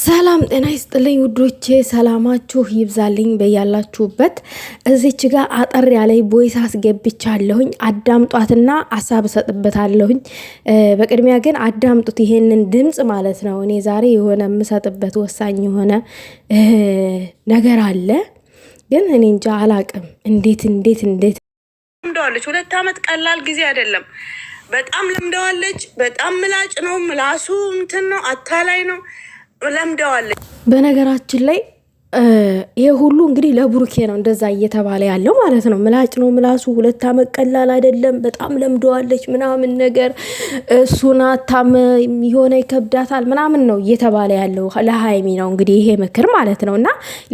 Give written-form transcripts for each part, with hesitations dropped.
ሰላም ጤና ይስጥልኝ ውዶቼ፣ ሰላማችሁ ይብዛልኝ በያላችሁበት። እዚች ጋር አጠር ያለ ቦይስ አስገብቻለሁኝ። አዳምጧትና ሐሳብ ሰጥበታለሁኝ። በቅድሚያ ግን አዳምጡት ይሄንን ድምጽ ማለት ነው። እኔ ዛሬ የሆነ የምሰጥበት ወሳኝ የሆነ ነገር አለ፣ ግን እኔ እንጃ አላቅም እንዴት ለምደዋለች። 2 ዓመት ቀላል ጊዜ አይደለም። በጣም ለምደዋለች። በጣም ምላጭ ነው፣ ምላሱ እንትን ነው፣ አታላይ ነው። ለምደዋለች። በነገራችን ላይ ይሄ ሁሉ እንግዲህ ለብሩኬ ነው እንደዛ እየተባለ ያለው ማለት ነው። ምላጭ ነው ምላሱ። 2 ዓመት ቀላል አይደለም። በጣም ለምደዋለች ምናምን ነገር እሱና ታም የሆነ ይከብዳታል ምናምን ነው እየተባለ ያለው ለሃይሚ ነው እንግዲህ ይሄ ምክር ማለት ነው። እና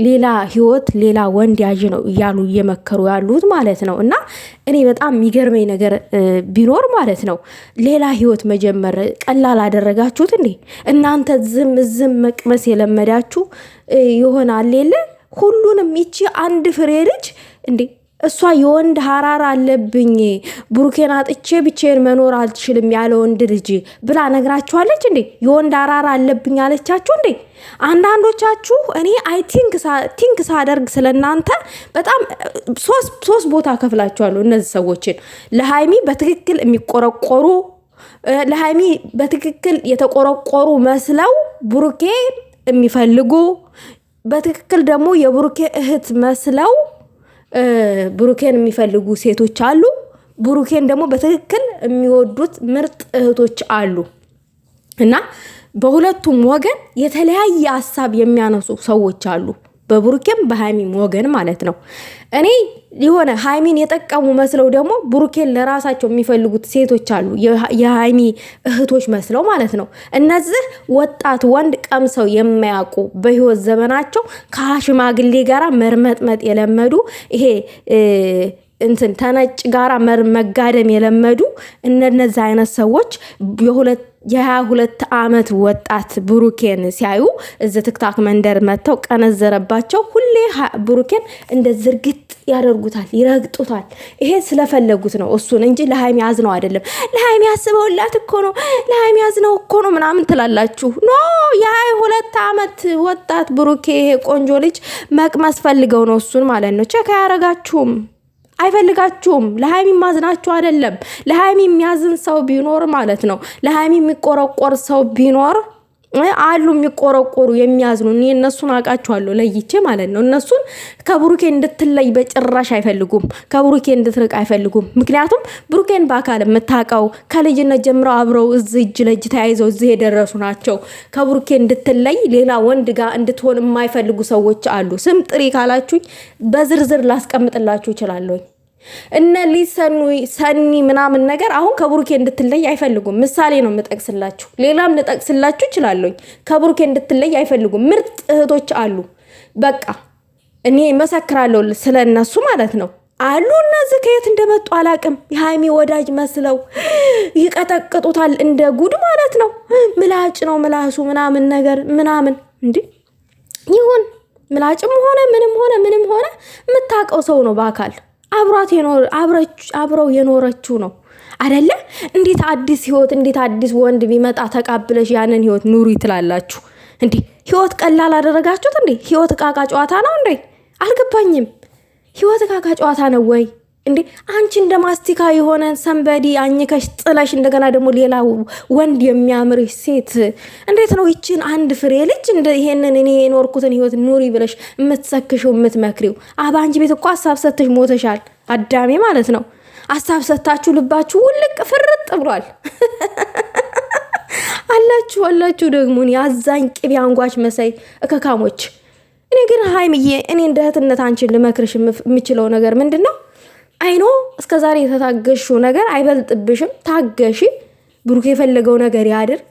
ሌላ ህይወት ሌላ ወንድ ያዥ ነው እያሉ እየመከሩ ያሉት ማለት ነው። እና እኔ በጣም የሚገርመኝ ነገር ቢኖር ማለት ነው ሌላ ህይወት መጀመር ቀላል አደረጋችሁት እንዴ እናንተ? ዝም መቅመስ የለመዳችሁ ይሆናል የለ ሁሉንም። ይቺ አንድ ፍሬ ልጅ እንዴ እሷ የወንድ ሐራር አለብኝ ብሩኬን አጥቼ ብቻዬን መኖር አልችልም ያለ ወንድ ልጅ ብላ ነግራችኋለች እንዴ? የወንድ ሐራር አለብኝ አለቻችሁ እንዴ? አንዳንዶቻችሁ እኔ ቲንክ ሳደርግ ስለናንተ በጣም ሶስት ቦታ ከፍላችኋለሁ እነዚህ ሰዎችን። ለሃይሚ በትክክል የሚቆረቆሩ ለሃይሚ በትክክል የተቆረቆሩ መስለው ብሩኬ የሚፈልጉ፣ በትክክል ደግሞ የብሩኬ እህት መስለው ብሩኬን የሚፈልጉ ሴቶች አሉ። ብሩኬን ደግሞ በትክክል የሚወዱት ምርጥ እህቶች አሉ። እና በሁለቱም ወገን የተለያየ ሀሳብ የሚያነሱ ሰዎች አሉ። በብሩኬም በሃይሚም ወገን ማለት ነው። እኔ የሆነ ሃይሚን የጠቀሙ መስለው ደግሞ ብሩኬን ለራሳቸው የሚፈልጉት ሴቶች አሉ፣ የሃይሚ እህቶች መስለው ማለት ነው። እነዚህ ወጣት ወንድ ቀምሰው የማያውቁ በህይወት ዘመናቸው ከሽማግሌ ጋራ መርመጥመጥ የለመዱ ይሄ እንትን ተነጭ ጋራ መጋደም የለመዱ እነዛ አይነት ሰዎች የ22 ዓመት ወጣት ብሩኬን ሲያዩ እዚ ትክታክ መንደር መጥተው ቀነዘረባቸው። ሁሌ ብሩኬን እንደ ዝርግጥ ያደርጉታል፣ ይረግጡታል። ይሄ ስለፈለጉት ነው እሱን እንጂ ለሃይሚ አዝነው አይደለም። ለሃይሚ ያስበውላት እኮ ነው፣ ለሃይሚ ያዝነው እኮ ነው ምናምን ትላላችሁ። ኖ የ22 ዓመት ወጣት ብሩኬ ይሄ ቆንጆ ልጅ መቅመስ ፈልገው ነው እሱን ማለት ነው። ቸካ ያረጋችሁም አይፈልጋችሁም። ለሃይሚ ማዝናችሁ አይደለም። ለሃይሚ የሚያዝን ሰው ቢኖር ማለት ነው፣ ለሃይሚ የሚቆረቆር ሰው ቢኖር አሉ፣ የሚቆረቆሩ የሚያዝኑ። እኔ እነሱን አውቃቸዋለሁ ለይቼ ማለት ነው። እነሱን ከብሩኬ እንድትለይ በጭራሽ አይፈልጉም፣ ከብሩኬ እንድትርቅ አይፈልጉም። ምክንያቱም ብሩኬን በአካል የምታውቀው ከልጅነት ጀምረው አብረው እጅ ለእጅ ተያይዘው እዚህ የደረሱ ናቸው። ከብሩኬ እንድትለይ ሌላ ወንድ ጋር እንድትሆን የማይፈልጉ ሰዎች አሉ። ስም ጥሪ ካላችሁኝ በዝርዝር ላስቀምጥላችሁ እችላለሁ። እነ ሰኒ ምናምን ነገር አሁን ከብሩኬ እንድትለይ አይፈልጉም። ምሳሌ ነው የምጠቅስላችሁ፣ ሌላም ልጠቅስላችሁ እችላለሁ። ከብሩኬ እንድትለይ አይፈልጉም። ምርጥ እህቶች አሉ። በቃ እኔ መሰክራለሁ ስለነሱ ማለት ነው አሉ። እነዚህ ከየት እንደመጡ አላቅም። የሃይሚ ወዳጅ መስለው ይቀጠቅጡታል እንደ ጉድ ማለት ነው። ምላጭ ነው ምላሱ ምናምን ነገር ምናምን እንዴ ይሁን። ምላጭም ሆነ ምንም ሆነ የምታውቀው ሰው ነው በአካል አብረው የኖረችው ነው አይደለ? እንዴት አዲስ ህይወት፣ እንዴት አዲስ ወንድ ቢመጣ ተቃብለሽ ያንን ህይወት ኑሪ ትላላችሁ እንዴ? ህይወት ቀላል አደረጋችሁት እንዴ? ህይወት ቃቃ ጨዋታ ነው እንዴ? አልገባኝም። ህይወት ቃቃ ጨዋታ ነው ወይ እንዴ? አንቺ እንደ ማስቲካ የሆነ ሰንበዲ አኝከሽ ጥለሽ እንደገና ደግሞ ሌላ ወንድ የሚያምርሽ ሴት እንዴት ነው ይችን አንድ ፍሬ ልጅ እንደ ይሄንን እኔ የኖርኩትን ህይወት ኑሪ ብለሽ የምትሰክሽው የምትመክሪው? አንቺ ቤት እኮ ሀሳብ ሰጥተሽ ሞተሻል አዳሜ ማለት ነው። ሀሳብ ሰጥታችሁ ልባችሁ ውልቅ ፍርጥ ብሏል። አላችሁ ደግሞ ያዛኝ ቅቤ አንጓች መሳይ እከካሞች። እኔ ግን ሃይሚዬ እኔ እንደ እህትነት አንቺን ልመክርሽ የምችለው ነገር ምንድን ነው? አይኖ እስከ ዛሬ የተታገሽው ነገር አይበልጥብሽም። ታገሺ። ብሩክ የፈለገው ነገር ያድርግ፣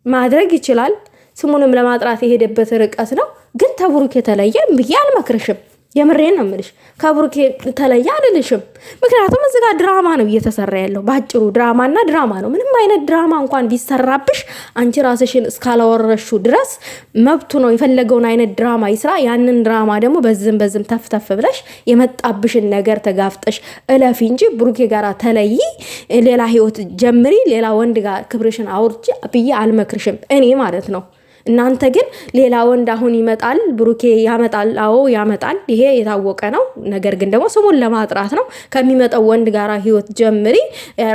ማድረግ ይችላል። ስሙንም ለማጥራት የሄደበት ርቀት ነው። ግን ተብሩክ የተለየ ብዬ አልመክርሽም። የምሬን ነው የምልሽ። ከብሩክ የተለየ አልልሽም። ምክንያቱም እዚህ ጋር ድራማ ነው እየተሰራ ያለው። ባጭሩ ድራማና ድራማ ነው። ምንም አይነት ድራማ እንኳን ቢሰራብሽ አንቺ ራስሽን እስካላወረሹ ድረስ መብቱ ነው። የፈለገውን አይነት ድራማ ይስራ። ያንን ድራማ ደግሞ በዝም ተፍተፍ ብለሽ የመጣብሽን ነገር ተጋፍጠሽ እለፊ እንጂ ብሩኬ ጋር ተለይ፣ ሌላ ህይወት ጀምሪ፣ ሌላ ወንድ ጋር ክብርሽን አውርጂ ብዬ አልመክርሽም እኔ ማለት ነው። እናንተ ግን ሌላ ወንድ አሁን ይመጣል ብሩኬ ያመጣል። አዎ ያመጣል፣ ይሄ የታወቀ ነው። ነገር ግን ደግሞ ስሙን ለማጥራት ነው። ከሚመጣው ወንድ ጋራ ህይወት ጀምሪ፣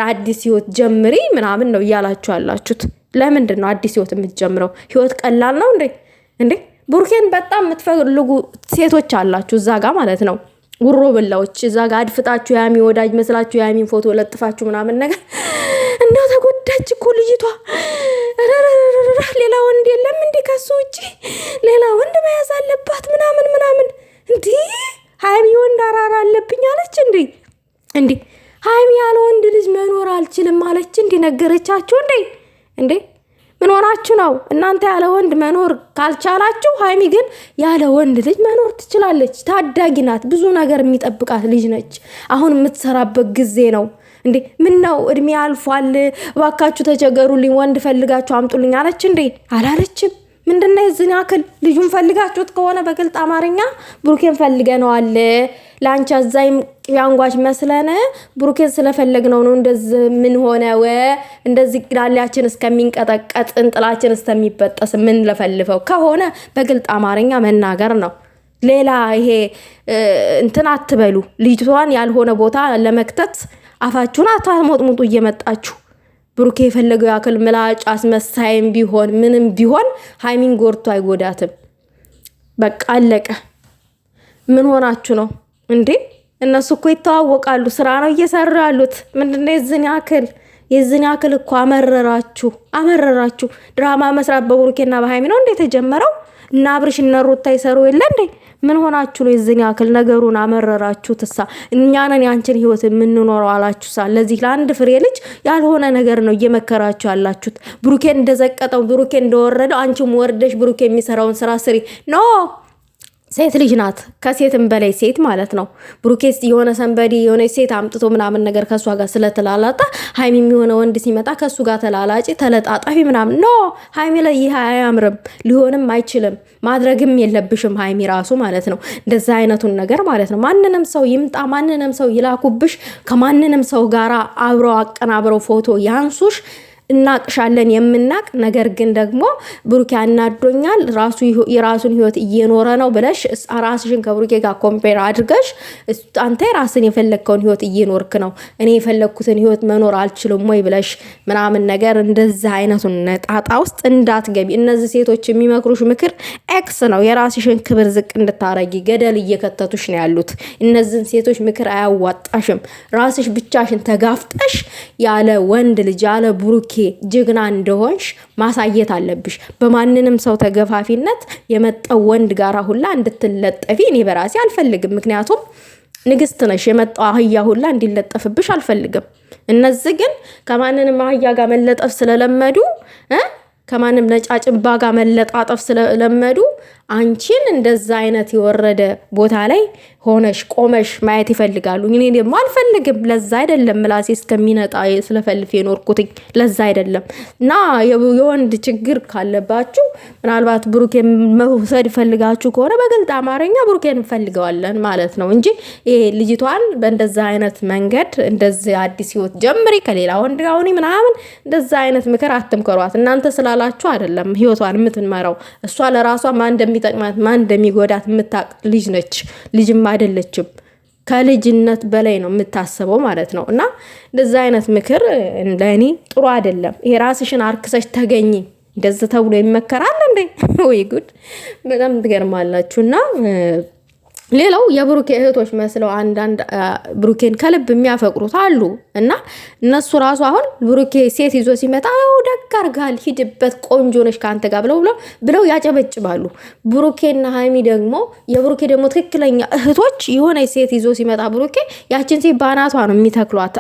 አዲስ ህይወት ጀምሪ ምናምን ነው እያላችሁ ያላችሁት። ለምንድን ነው አዲስ ህይወት የምትጀምረው? ህይወት ቀላል ነው እንዴ? ብሩኬን በጣም የምትፈልጉ ሴቶች አላችሁ እዛ ጋር ማለት ነው። ውሮ ብላዎች እዛ ጋር አድፍጣችሁ ያሚ ወዳጅ መስላችሁ ያሚን ፎቶ ለጥፋችሁ ምናምን ነገር እንደው ተጎዳች እኮ ልጅቷ። ሌላ ወንድ የለም እንዴ ከሱ ውጪ? ሌላ ወንድ መያዝ አለባት ምናምን እንዴ? ሀይሚ ወንድ አራራ አለብኝ አለች እንዴ? ሀይሚ ያለ ወንድ ልጅ መኖር አልችልም አለች እንዴ? ነገረቻችሁ እንዴ? ምን ሆናችሁ ነው እናንተ? ያለ ወንድ መኖር ካልቻላችሁ ሀይሚ ግን ያለ ወንድ ልጅ መኖር ትችላለች። ታዳጊ ናት፣ ብዙ ነገር የሚጠብቃት ልጅ ነች። አሁን የምትሰራበት ጊዜ ነው እንዴ? ምን ነው እድሜ አልፏል፣ እባካችሁ ተቸገሩልኝ፣ ወንድ ፈልጋችሁ አምጡልኝ አለች እንዴ? አላለችም። ምንድነው የዝን ያክል? ልጁን ፈልጋችሁት ከሆነ በግልጽ አማርኛ ብሩኬን ፈልገነዋል። ላንቺ አዛይም ያንጓች መስለን ብሩኬን ስለፈለግነው ነው እንደዚህ ምን ሆነው እንደዚህ ግራሊያችን እስከሚንቀጠቀጥ እንጥላችን እስከሚበጠስ ምን ለፈልፈው ከሆነ በግልጽ አማርኛ መናገር ነው። ሌላ ይሄ እንትን አትበሉ። ልጅቷን ያልሆነ ቦታ ለመክተት አፋችሁን አታሞጥሙጡ እየመጣችሁ። ብሩኬ የፈለገው ያክል ምላጭ አስመሳይም ቢሆን ምንም ቢሆን ሀይሚን ጎርቶ አይጎዳትም። በቃ አለቀ። ምን ሆናችሁ ነው እንዴ? እነሱ እኮ ይተዋወቃሉ፣ ስራ ነው እየሰሩ ያሉት። ምንድነው የዝን ያክል እኮ አመረራችሁ። ድራማ መስራት በብሩኬና በሀይሚ ነው እንዴ የተጀመረው? እና አብርሽ እና ሩታ ይሰሩ የለ እንዴ? ምን ሆናችሁ ነው የዝን ያክል ነገሩን አመረራችሁ? ትሳ እኛንን ያንቺን ህይወት የምንኖረው አላችሁ። ለዚህ ለአንድ ፍሬ ልጅ ያልሆነ ነገር ነው እየመከራችሁ ያላችሁት። ብሩኬን እንደዘቀጠው ብሩኬን እንደወረደው አንቺም ወርደሽ ብሩኬ የሚሰራውን ስራ ስሪ ኖ። ሴት ልጅ ናት፣ ከሴትም በላይ ሴት ማለት ነው። ብሩኬስ የሆነ ሰንበዲ የሆነ ሴት አምጥቶ ምናምን ነገር ከእሷ ጋር ስለተላላጣ ሀይሚ የሚሆነ ወንድ ሲመጣ ከእሱ ጋር ተላላጭ ተለጣጣፊ ምናምን ኖ። ሀይሚ ላይ ይህ አያምርም፣ ሊሆንም አይችልም፣ ማድረግም የለብሽም ሀይሚ ራሱ ማለት ነው። እንደዛ አይነቱን ነገር ማለት ነው። ማንንም ሰው ይምጣ፣ ማንንም ሰው ይላኩብሽ፣ ከማንንም ሰው ጋራ አብረው አቀናብረው ፎቶ ያንሱሽ እናቅሻለን የምናቅ ነገር ግን ደግሞ ብሩኬ አናዶኛል የራሱን ህይወት እየኖረ ነው ብለሽ ራስሽን ከብሩኬ ጋር ኮምፔር አድርገሽ አንተ ራስን የፈለግከውን ህይወት እየኖርክ ነው፣ እኔ የፈለግኩትን ህይወት መኖር አልችልም ወይ ብለሽ ምናምን ነገር እንደዚህ አይነቱን ነጣጣ ውስጥ እንዳትገቢ። እነዚህ ሴቶች የሚመክሩሽ ምክር ኤክስ ነው፣ የራስሽን ክብር ዝቅ እንድታረጊ ገደል እየከተቱሽ ነው ያሉት። እነዚህን ሴቶች ምክር አያዋጣሽም። ራስሽ ብቻሽን ተጋፍጠሽ ያለ ወንድ ልጅ ያለ ብሩኬ ጀግና እንደሆንሽ ማሳየት አለብሽ። በማንንም ሰው ተገፋፊነት የመጣው ወንድ ጋራ ሁላ እንድትለጠፊ እኔ በራሴ አልፈልግም። ምክንያቱም ንግስት ነሽ፣ የመጣው አህያ ሁላ እንዲለጠፍብሽ አልፈልግም። እነዚህ ግን ከማንንም አህያ ጋር መለጠፍ ስለለመዱ ከማንም ነጫጭባ ጋር መለጣጠፍ ስለለመዱ አንቺን እንደዛ አይነት የወረደ ቦታ ላይ ሆነሽ ቆመሽ ማየት ይፈልጋሉ። እኔ ደግሞ አልፈልግም። ለዛ አይደለም ምላሴ እስከሚነጣ ስለፈልፍ የኖርኩትኝ ለዛ አይደለም። እና የወንድ ችግር ካለባችሁ ምናልባት ብሩኬን መውሰድ ፈልጋችሁ ከሆነ በግልጽ አማርኛ ብሩኬን እንፈልገዋለን ማለት ነው እንጂ ይሄ ልጅቷን በእንደዛ አይነት መንገድ እንደዚህ አዲስ ህይወት ጀምሪ ከሌላ ወንድ ጋር ሁኚ ምናምን እንደዛ አይነት ምክር አትምከሯት። እናንተ ስላላችሁ አይደለም ህይወቷን የምትመራው። እሷ ለራሷ ማን እንደሚጠቅማት ማን እንደሚጎዳት የምታቅ ልጅ ነች። ልጅም አይደለችም፣ ከልጅነት በላይ ነው የምታስበው ማለት ነው። እና እንደዛ አይነት ምክር ለእኔ ጥሩ አይደለም። ይሄ ራስሽን አርክሰሽ ተገኝ እንደዚህ ተብሎ ይመከራል እንዴ? ወይ ጉድ! በጣም ትገርማላችሁ። እና ሌላው የብሩኬ እህቶች መስለው አንዳንድ ብሩኬን ከልብ የሚያፈቅሩት አሉ። እና እነሱ ራሱ አሁን ብሩኬ ሴት ይዞ ሲመጣ ደግ አድርጋል፣ ሂድበት፣ ቆንጆ ነሽ ከአንተ ጋር ብለው ያጨበጭባሉ። ብሩኬና ሀይሚ ደግሞ የብሩኬ ደግሞ ትክክለኛ እህቶች የሆነ ሴት ይዞ ሲመጣ ብሩኬ ያችን ሴት ባናቷ ነው የሚተክሏት።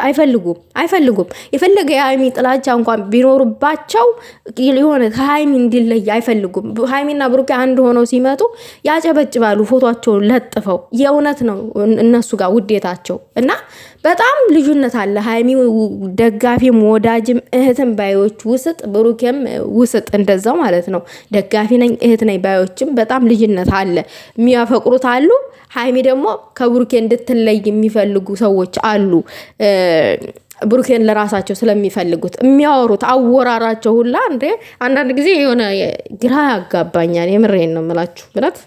አይፈልጉም። የፈለገ የሀይሚ ጥላቻ እንኳን ቢኖሩባቸው የሆነ ከሀይሚ እንዲለይ አይፈልጉም። ሀይሚና ብሩኬ አንድ ሆነው ሲመጡ ያጨበጭባሉ፣ ፎቷቸውን ለጥፈው። የእውነት ነው እነሱ ጋር ውዴታቸው። እና በጣም ልዩነት አለ። ሀይሚ ደጋፊም ወዳጅም እህትም ባዮች ውስጥ፣ ብሩኬም ውስጥ እንደዛው ማለት ነው። ደጋፊ ነኝ እህት ነኝ ባዮችም በጣም ልዩነት አለ። የሚያፈቅሩት አሉ። ሀይሚ ደግሞ ከብሩኬ እንድትለይ የሚፈልጉ ሰዎች አሉ። ብሩኬን ለራሳቸው ስለሚፈልጉት የሚያወሩት አወራራቸው ሁላ እንዴ አንዳንድ ጊዜ የሆነ ግራ ያጋባኛል። የምሬን ነው የምላችሁ ብለት